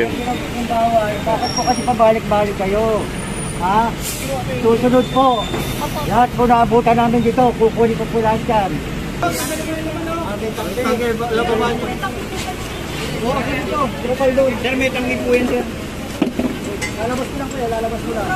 Kung bawal, bakit po kasi pabalik-balik kayo? Ha? Susunod po. Lahat po naabutan namin dito, kukunin ko po lahat yan. Sir, may tanggi po yan, sir. Lalabas ko lang po yan, lalabas ko lang.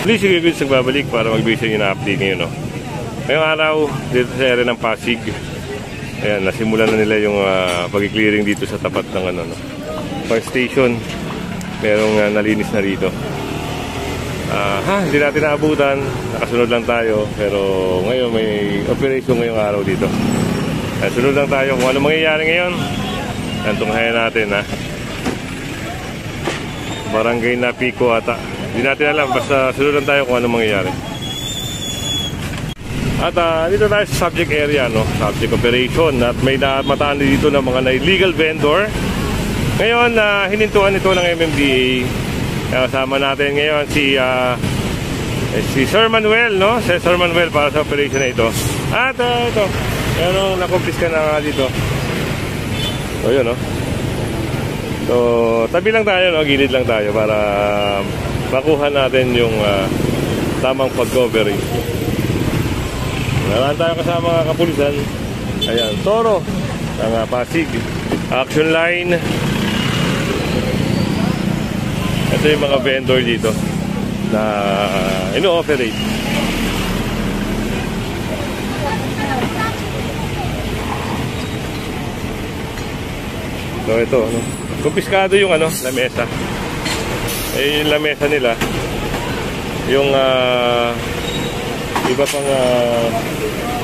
Please, sige, good, nagbabalik para magbigay sa inyo na update ngayon, no? Ngayong araw, dito sa area ng Pasig, ayan, nasimulan na nila yung pag-clearing dito sa tapat ng fire station. Merong nalinis na rito. Hindi natin naabutan, nakasunod lang tayo, pero ngayon may operation ngayong araw dito. Sunod lang tayo kung ano mangyayari ngayon. Tunghayan natin, ha. Barangay na Pico ata. Hindi natin alam, basta sunod lang tayo kung ano mangyayari. At dito tayo sa subject area, no? Subject operation. At may mataan dito ng mga illegal vendor. Ngayon, hinintuan ito ng MMDA. Kasama natin ngayon si Sir Manuel, no? Si Sir Manuel para sa operation na ito. At ito, meron nakumpiska na nga dito. O yun, no? So, tabi lang tayo, no? Gilid lang tayo para makuha natin yung tamang pag-coverage. Naran tayo kasama mga kapulisan. Ayan, Toro ng Pasig. Action line. Ito yung mga vendor dito na ino-operate. So ito, no? Kumpiskado yung lamesa. Eh, yung lamesa nila, yung iba pang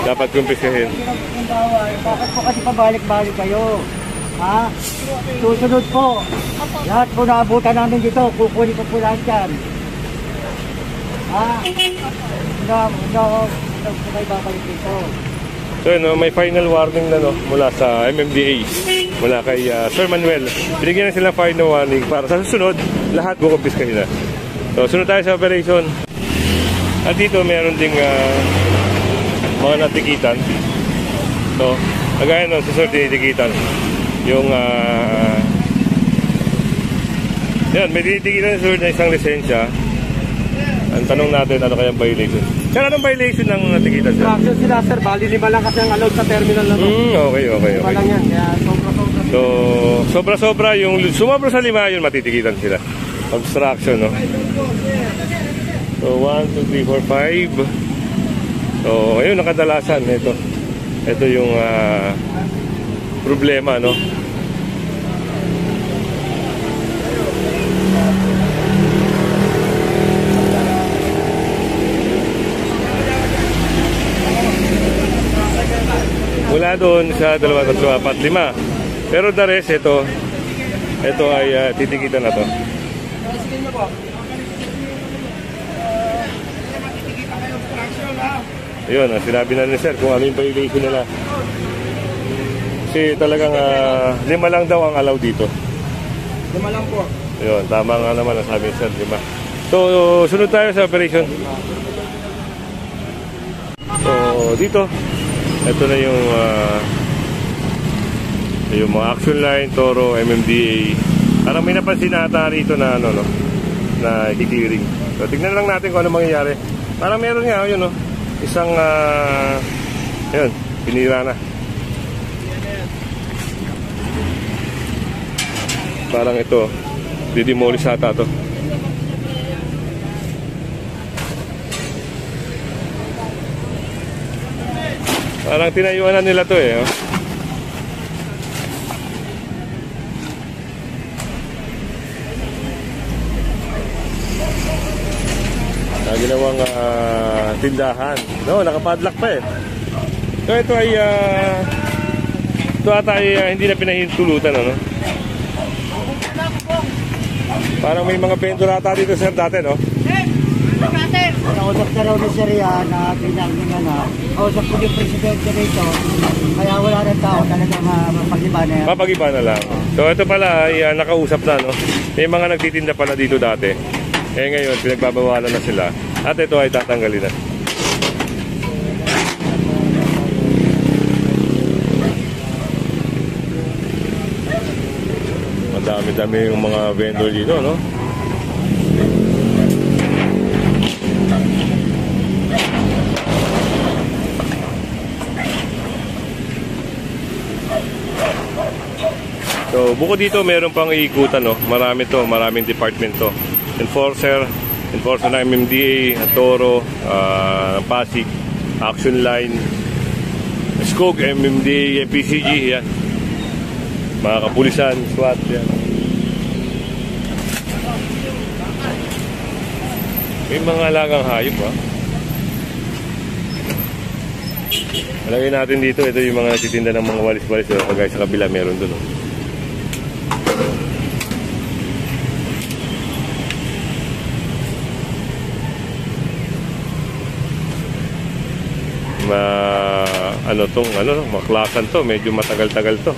dapat kumpiskahin. Bakit po kasi pabalik-balik kayo? Ha? Susunod po. Lahat po naabutan namin dito, kukunin ko po lahat yan. Ha? Hindi kayo babalik dito. So may final warning na mula sa MMDA, mula kay Sir Manuel. Binigyan na sila final warning para sa susunod, lahat kukumpiskahin na. So sunod tayo sa operation. At dito meron ding mga natikitan. So, kagaya nun, sa sir tinitikitan. Yung, yan, may tinitikitan sir na isang lisensya. Ang tanong natin, ano kayang violation? Sir, anong violation ng natikitan sir? Action sila sir, bali 5 lang kasi ang allowed sa terminal na to. Okay. 5 lang yan, kaya sobra-sobra. So, sobra-sobra, yung sumabra sa 5, yun matitikitan sila. Obstruction, no? So, 1, 2, 3, 4, 5. So, ayun, nakadalasan. Ito yung problema, no? Mula doon sa 2, 3, 4, 5. Pero the rest, ito ay titikitan na to. Ayun, sinabi na ni sir kung ano yung violation nila. Kasi talagang 5 lang daw ang allow dito. 5 lang po. Ayun, tama nga naman ang sabi ni sir, 5. So, sunod tayo sa operation. So, dito, ito na yung mga action line, Toro, MMDA. Parang may napansin na ata rito na na i-clearing. So, tignan lang natin kung ano mangyayari. Parang meron nga, yun, no? Isang yun, pinira na. Parang ito, didemolish ata to. Parang tinayuan na nila to eh, oh. Ginawang tindahan. No, nakapadlock pa eh. So ito ay ito ata ay hindi na pinahintulutan, ano? Parang may mga vendor ata dito sir dati, no? Nausap na raw na sir yan na pinaglingan na. Nausap ko yung presidente rito. Kaya wala rin tao talagang mapagiba na yan. Mapagiba na lang. So ito pala ay nakausap na, no? May mga nagtitinda pala dito dati. Eh ngayon pinagbabawalan na sila. At ito ay tatanggalin na. Dami-dami yung mga vendor dito, no? So, bukod dito, meron pang iikutan, no? Marami to, maraming department to. Enforcer ng MMDA, Toro, Pasig, Action Line, SCOG, MMDA, PCG, yan. Mga kapulisan, SWAT, yan. May mga alagang hayop, ha? Malagay natin dito, ito yung mga nagtitinda ng mga walis-walis. Kagaya sa kabila, meron dun, no? Maklasan to, medyo matagal-tagal to.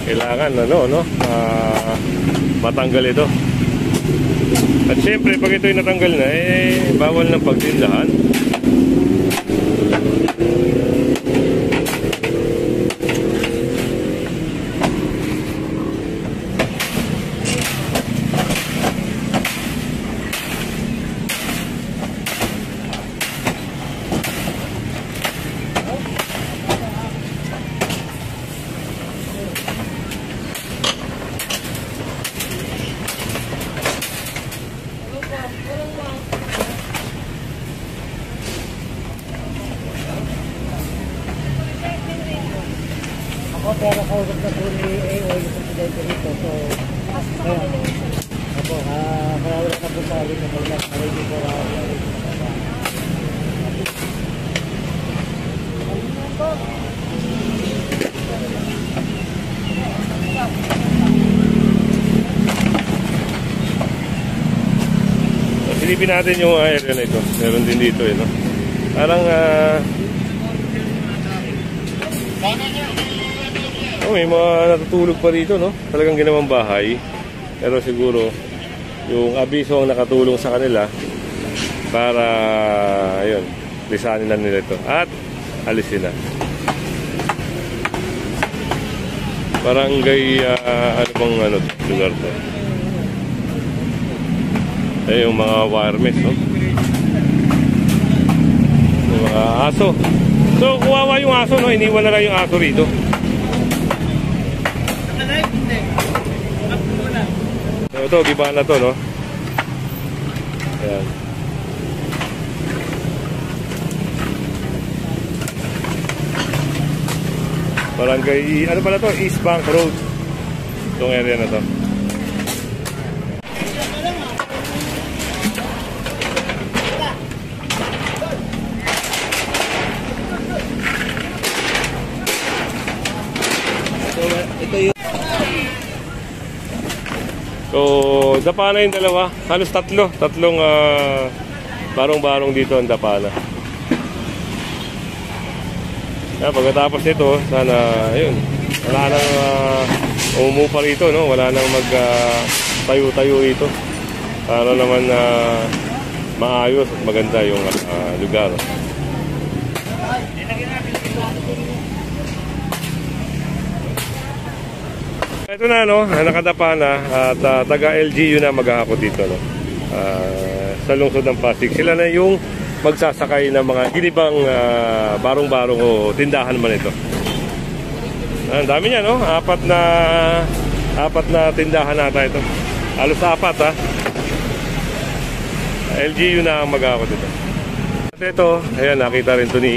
Kailangan matanggal ito. At syempre pag ito'y natanggal na, bawal ng pagtindahan. Pero kausap na po ni AO yung presidente rito. So, kaya wala na po sa akin na mga ready for silipin natin yung area na ito. Meron din dito, no? Parang may mga natutulog pa dito, no? Talagang ginawang bahay. Pero siguro yung abiso ang nakatulong sa kanila para ayun, lisanin na nila ito at alisin na. Barangay lugar to. Yung mga wiremess, no? Yung mga aso. So kuwawa yung aso, no? Iniwan na lang yung aso rito. So, ito, giba na to, no? Ayan. Barangay, ano pala to? East Bank Road. Itong area na to. ito yung So, dapa na yung dalawa. Halos tatlong barong-barong dito ang dapa na. Pagkatapos nito, sana, ayun, wala nang umupa rito, no? Wala nang tayo-tayo rito. Para naman maayos at maganda yung lugar. Ito na, no, nakadapa na at taga LGU na maghahakot dito, no, sa lungsod ng Pasig. Sila na yung magsasakay ng mga ginibang barong-barong o tindahan man ito. Ang dami niya, no? Apat na tindahan nata ito. Halos apat, ha? LGU na ang maghahakot ito. At ito, ayan, nakita rin ito ni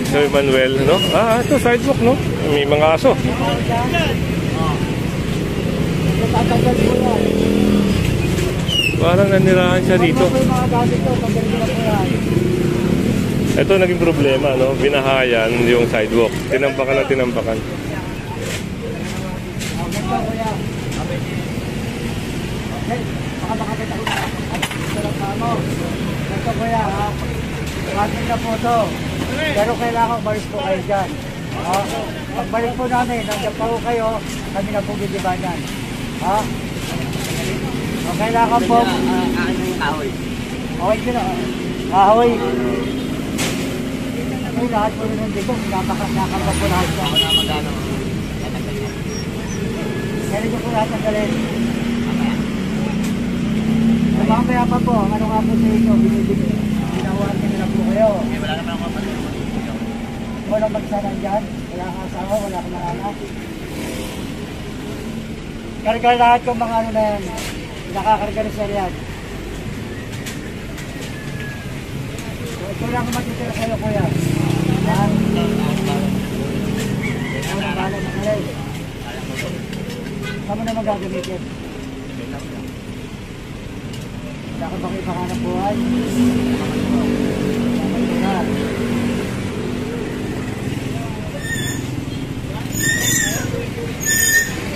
Sir Manuel, no? Ito, sidewalk, no? May mga aso. Parang nanirahan siya dito. Ito naging problema, no? Binahayan yung sidewalk. Tinambakan na tinambakan. Okay po, kuya. Okay, baka makakita ko na. Ito lang mo. Ito kuya, ha? Atin na po ito. Pero kailangan umalis po kayo dyan. Ha? Pagbalik po namin, nandiyan pa po kayo, kami na po gigibanan. Ha? O, kailangan po. Akin na yung kahoy. Okay sila. Kahoy. Ay, lahat po rin dito. Nakakamba po lahat siya. Ako na magano. Tatagay na. Kaya niyo po lahat ang galing. Mamaya. So, mamaya pa po, ano nga po sa inyo, binibigay. Ginawa nila po kayo. Eh, wala naman ako kapatid. Walang magsanan dyan. Wala kang asawa, wala kang mga anak. Karga lahat yung mga ano na yan. Nakakarga na sa riyan. So, ito lang ang matitira sa'yo, kuya. Ha? Walang bala na kalay. Saan mo naman gagamitin? Wala ka bang iba ka ng buhay? Tama ito na.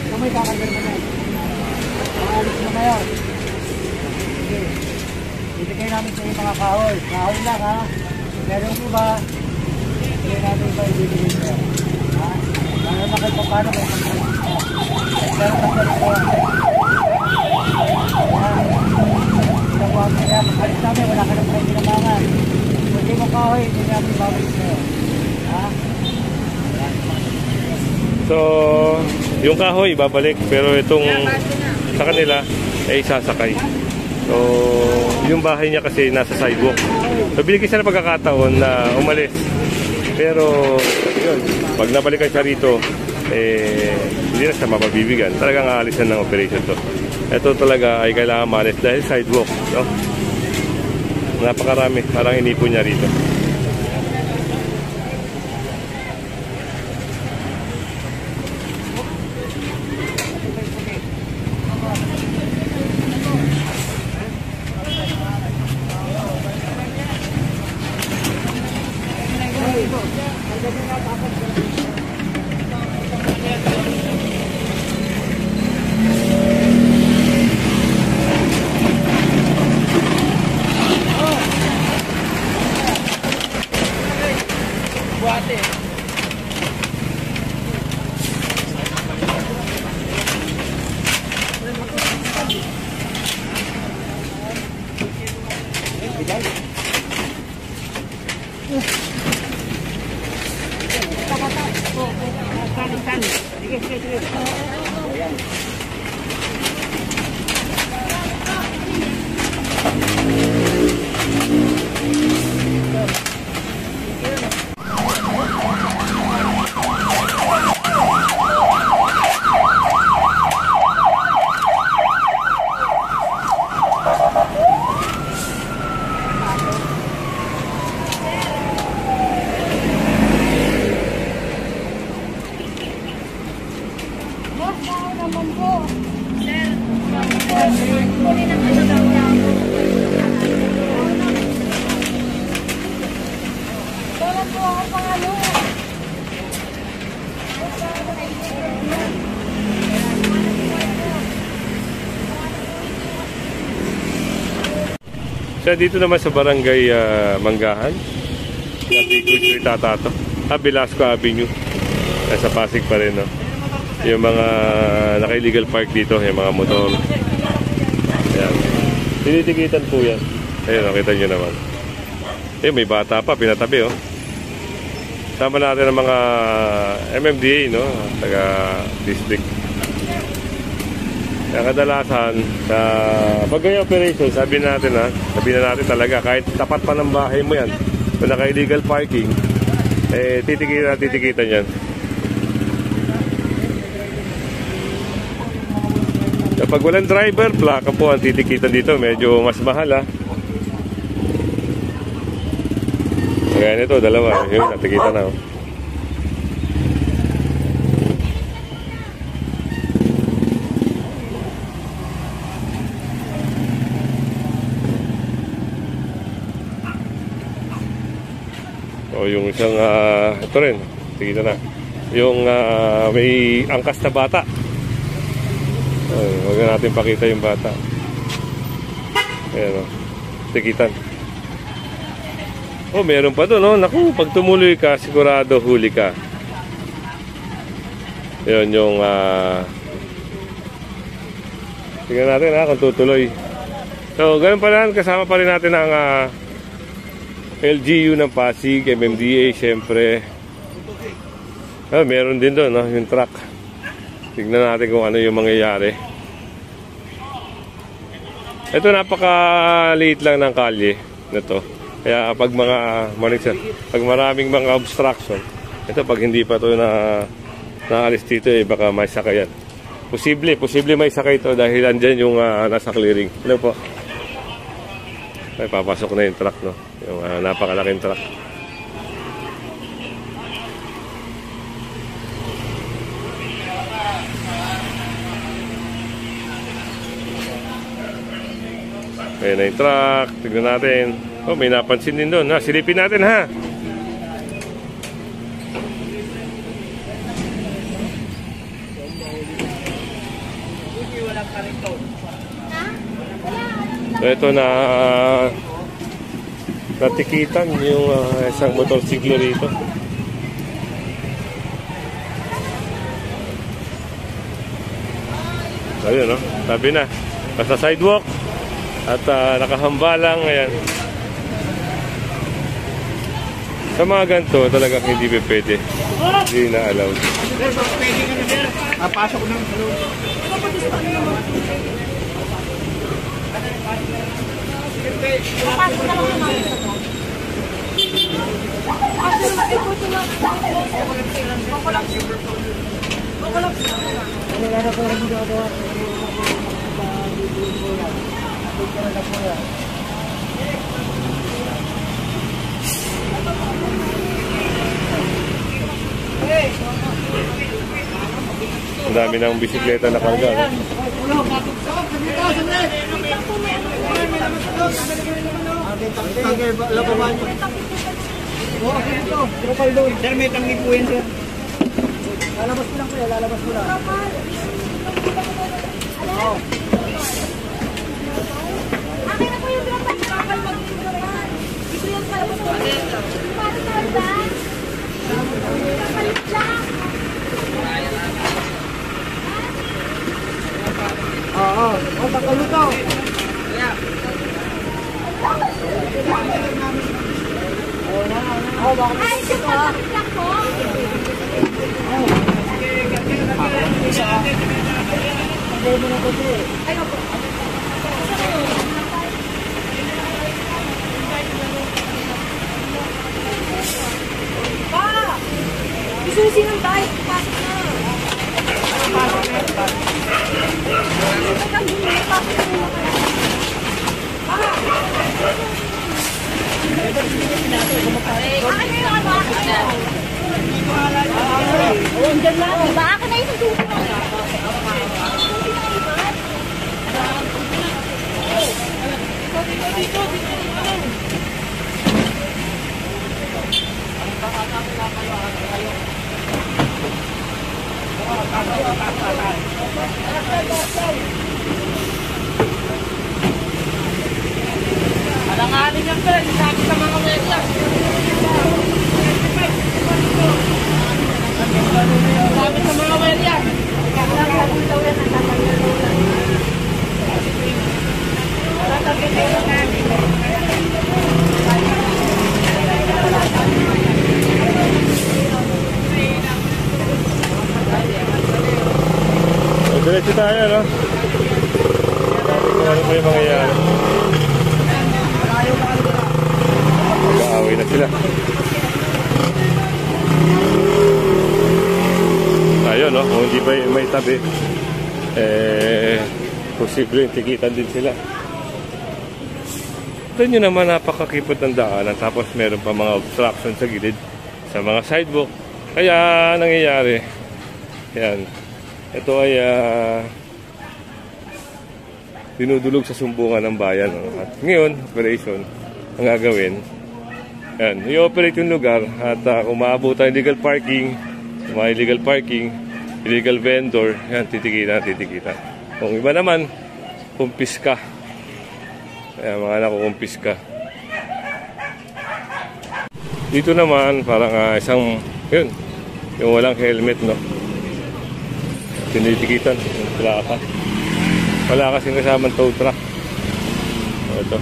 Ito may kakarga naman yan. Maalis mo na yun. Sige. Bibigay namin sa iyo mga kahoy. Kahoy lang ha. Meron mo ba? Bibigay namin ba ibibigay mo yan? Ha? Para naman kayo paano may pagkakas mo. Pero pagkakas mo. Pinakuha mo kaya. Pagkakas namin wala ka na kayo pinabangan. Kung hindi mo kahoy, hindi namin babalik sa iyo. Ha? So, yung kahoy babalik pero itong sa kanila ay sasakay. So, yung bahay niya kasi nasa sidewalk. So, binigyan siya ng pagkakataon na umalis. Pero, yun, pag nabalikan siya rito, hindi na siya mapabibigyan. Talagang aalisan ng operation to. Ito talaga ay kailangan maalis dahil sidewalk. No? Napakarami. Parang inipon niya rito. So, dito naman sa barangay Manggahan, Street Tatato, Velasco Avenue, nasa Pasig pa rin, no? Yung mga naka-illegal park dito, yung mga motor. Ayan. Tinitikitan po yan. Ayan, nakita nyo naman. May bata pa, pinatabi, oh. Sama natin ang mga MMDA, no? Taga-district. Kaya kadalasan, sa pag-gaya operation, sabi na natin talaga, kahit tapat pa ng bahay mo yan, kung naka-illegal parking, titikitan yan. Kapag walang driver, plaka po ang titikitan dito, medyo mas mahal, ha. Kaya nito, dalawa, yun, natikitan na, oh. O yung isang, ito rin, tigita na. Yung may angkas na bata. Huwag na natin pakita yung bata. Ayan o, tikitan. Oh, meron pa doon, no? Naku, pag tumuloy ka, sigurado huli ka. Yun yung tingnan natin kung tutuloy. So, ganun pa lang, kasama pa rin natin ang LGU ng Pasig, MMDA, syempre. Meron din doon, no? Yung truck. Tignan natin kung ano yung mangyayari. Ito, napaka-liit lang ng kalye na to. Kaya pag pag maraming mga obstruction, ito pag hindi pa to naalis dito, baka may sakayan. Posible may sakay ito dahil andyan yung nasa clearing. Ano po? Ay, papasok na yung truck, no? Yung napakalaking truck. Ayan na yung truck. Tignan natin. Oh, may napansin din doon. Silipin natin, ha? So, ito na natikitan yung isang motorsiklo rito. So, yun, no? Sabi na. Nasa sidewalk. At nakahambalang, ayan. Sa mga ganito, talagang hindi pwede. Hindi na allowed. Pasok na sa loob. Ang dami ng bisikleta na karga, no? Sir, may tangi po yan, sir. Lalabas mo lang po yan, lalabas mo lang. Akin na po yung drapan. Kapal mag-drapan. Ito yung palabas ko. Paano naman? Kapalit lang. Oo. O, takalo to. Ay, ito palabas lang po. Ay, opo. Pa! Isusi ng tayo. Pasok na. Pasok na. Pasok na. Akin na yung ano, akin na yun. Diyan lang. Diba? Akin na yung susuko. Alanganin yan, sir. Sabi sa mga media. Sabi sa mga media. Diretso tayo, no? Kung ano pa yung mangyayari. Mag-aaway na sila. Ayun, no? Kung hindi pa may tabi, posibleng tikitan din sila. Ito nyo naman, napakakipot ng daanan. Tapos meron pa mga obstruction sa gilid, sa mga sidewalk. Kaya nangyayari, yan. Ito ay dinudulog sa sumbungan ng bayan. No? At ngayon, operation, ang gagawin, Yan, i-operate yung lugar at kung maabot ang illegal parking, mga illegal parking, illegal vendor, yan, titikitan. Kung iba naman, kumpiska. Ayan, mga anak ko, kumpiska. Dito naman, parang isang, yun, yung walang helmet, no? Tinitikitan, yung plaka. Wala kasing kasamang tow truck. Ito.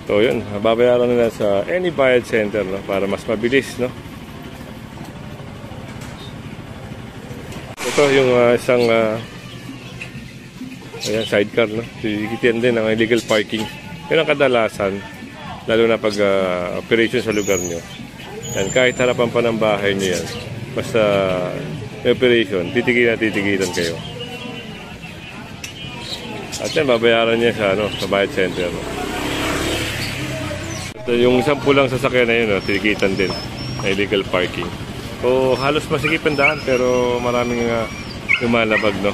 So yun, babayaran nila sa any bayad center, no, para mas mabilis, no. Ito yung isang ayan, sidecar, no. Tikitin din ang illegal parking. Yun ang kadalasan, lalo na pag operation sa lugar nyo. Yan, kahit harapan pa ng bahay nyo yan, basta operation, titikitan kayo. At yan, babayaran niya sa, sa bayad center, no. At yung 10 lang sasakyan na yun, no, titikitan din na illegal parking. So halos masikip ang daan, pero maraming lumalabag, no.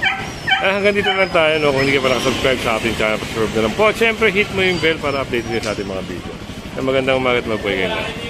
Hanggang dito lang tayo, no. Kung hindi ka pa nakasubscribe sa ating channel, subscribe na lang po. At syempre, hit mo yung bell para update nyo sa ating mga video. Magandang umaga at magbuhay kayo.